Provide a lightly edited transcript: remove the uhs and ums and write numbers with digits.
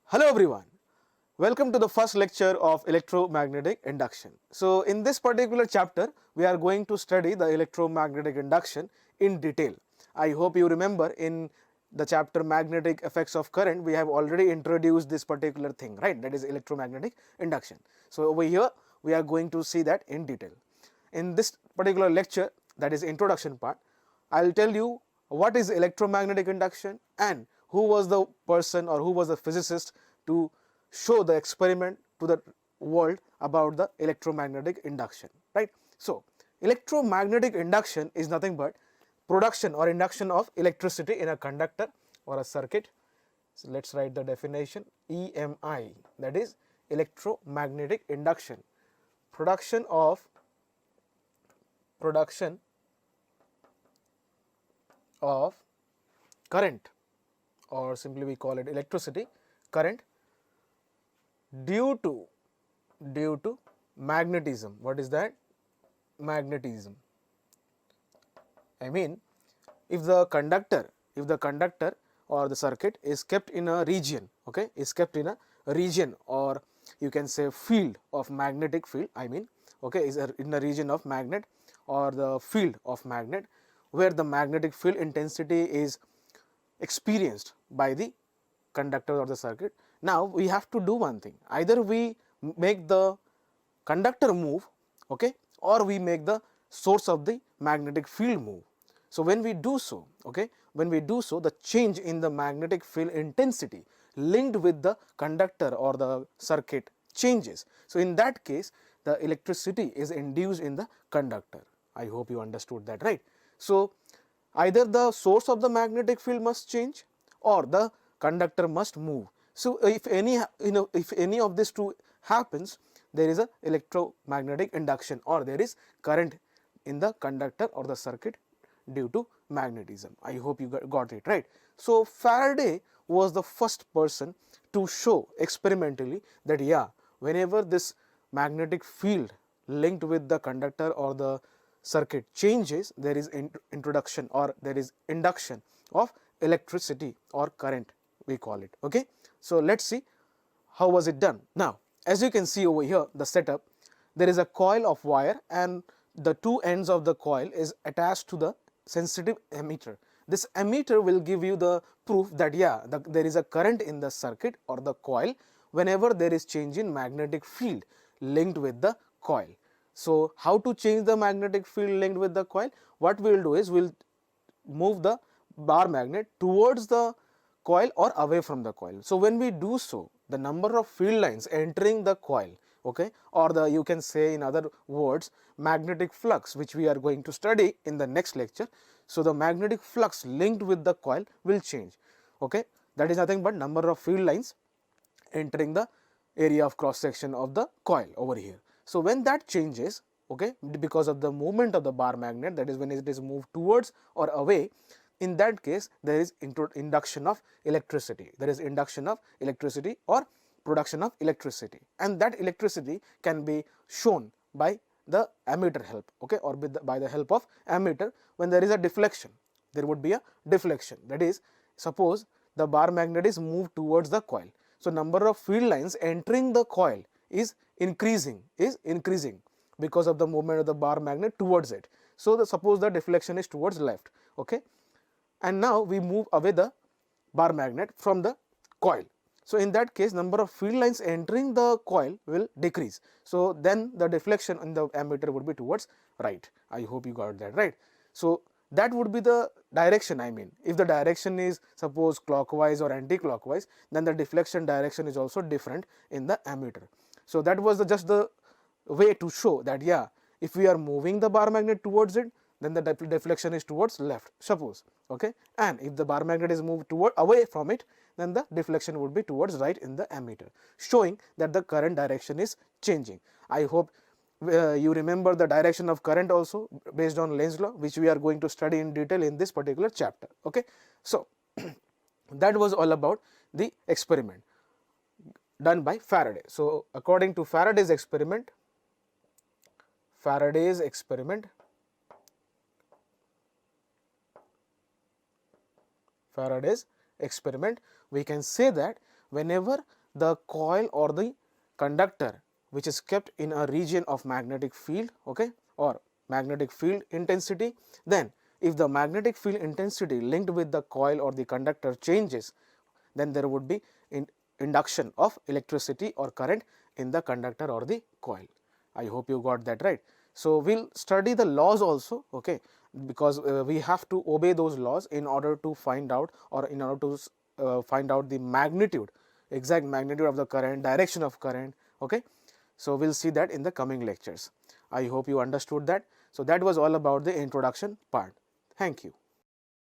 Hello everyone, welcome to the first lecture of electromagnetic induction. So in this particular chapter, we are going to study the electromagnetic induction in detail. I hope you remember in the chapter magnetic effects of current, we have already introduced this particular thing, right? That is electromagnetic induction. So over here, we are going to see that in detail. In this particular lecture, that is introduction part, I will tell you what is electromagnetic induction and who was the person or who was the physicist to show the experiment to the world about the electromagnetic induction, right. So electromagnetic induction is nothing but production or induction of electricity in a conductor or a circuit. So let's write the definition, EMI, that is electromagnetic induction, production of current, or simply we call it electricity current, due to magnetism. What is that? Magnetism. I mean, if the conductor or the circuit is kept in a region, okay, is kept in a region, or you can say field of magnetic field, I mean, okay, is in a region of magnet or the field of magnet, where the magnetic field intensity is experienced by the conductor or the circuit. Now we have to do one thing, either we make the conductor move, okay, or we make the source of the magnetic field move. So when we do so, okay, the change in the magnetic field intensity linked with the conductor or the circuit changes. So in that case, the electricity is induced in the conductor. I hope you understood that, right. So either the source of the magnetic field must change or the conductor must move. So if any of these two happens, there is a electromagnetic induction, or there is current in the conductor or the circuit due to magnetism. I hope you got it, right. So Faraday was the first person to show experimentally that whenever this magnetic field linked with the conductor or the circuit changes, there is introduction or there is induction of electricity or current, we call it, okay. So let's see how was it done. Now as you can see over here, the setup, there is a coil of wire and the two ends of the coil is attached to the sensitive ammeter. This ammeter will give you the proof that there is a current in the circuit or the coil whenever there is change in magnetic field linked with the coil. So how to change the magnetic field linked with the coil? What we will do is we will move the bar magnet towards the coil or away from the coil. So when we do so, the number of field lines entering the coil, okay, or the, you can say in other words, magnetic flux, which we are going to study in the next lecture. So the magnetic flux linked with the coil will change, okay. That is nothing but number of field lines entering the area of cross section of the coil over here. So when that changes, okay, because of the movement of the bar magnet, that is when it is moved towards or away, in that case there is induction of electricity, there is induction of electricity or production of electricity, and that electricity can be shown by the ammeter help, okay, or by the help of ammeter. When there is a deflection, there would be a deflection, that is, suppose the bar magnet is moved towards the coil. So number of field lines entering the coil is increasing because of the movement of the bar magnet towards it. So suppose the deflection is towards left, okay, and now we move away the bar magnet from the coil. So in that case, number of field lines entering the coil will decrease. So then the deflection in the ammeter would be towards right. I hope you got that, right. So that would be the direction. I mean, if the direction is suppose clockwise or anti-clockwise, then the deflection direction is also different in the ammeter. So that was just the way to show that if we are moving the bar magnet towards it, then the deflection is towards left, suppose, okay, and if the bar magnet is moved toward away from it, then the deflection would be towards right in the ammeter, showing that the current direction is changing. I hope you remember the direction of current also based on Lenz's law, which we are going to study in detail in this particular chapter, okay. So that was all about the experiment done by Faraday. So according to Faraday's experiment, Faraday's experiment, we can say that whenever the coil or the conductor which is kept in a region of magnetic field, okay, or magnetic field intensity, then if the magnetic field intensity linked with the coil or the conductor changes, then there would be induction of electricity or current in the conductor or the coil. I hope you got that right. So, we will study the laws also, okay, because we have to obey those laws in order to find out, or in order to find out the magnitude, exact magnitude of the current, direction of current, okay. So, we will see that in the coming lectures. I hope you understood that. So, that was all about the introduction part. Thank you.